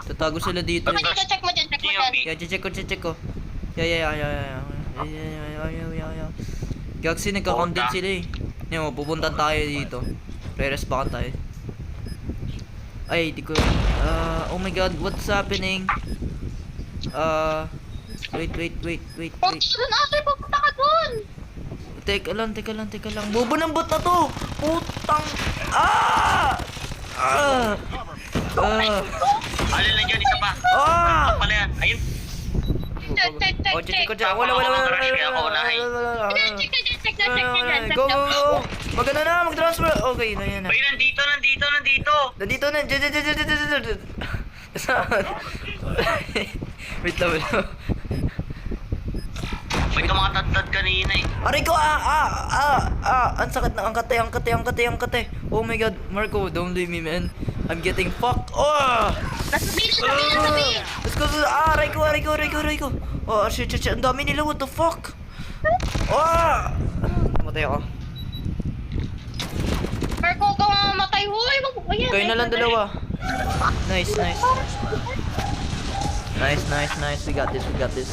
Tatago sila dito. Dito, check mo dyan, check mo dyan. Yeah, check ko. Yeah. Gaksi, nagka-content sila eh. Yan mo, pupuntan tayo dito. Re-respawn tayo. Ay, di ko... oh my god, what's happening? Wait. Punta doon, Asher, pupunta ka doon. Teka lang. Bobo ng bot na to! Putang... Alin lang dyan, isa pa. Pala yan. Ayun. Oh, check ko dyan. Wala. Check na dyan. Go. Maganda na, mag-transfer. Okay, na yan na. Ay, nandito. Nandito na. Saan? Wait lang. May tumakatad kanina eh. Aray ko, ang sakit na, ang kate. Oh my god, Marco, don't leave me, man. I'm getting fucked. Oh! Sabi. Let's go. Aray ko. Oh, shit. Ang dami nila, what the fuck? Oh! Namatay ako. Marco, ka mamatay. Hoy, ayan. Kayo na lang dalawa. Nice. Nice. We got this.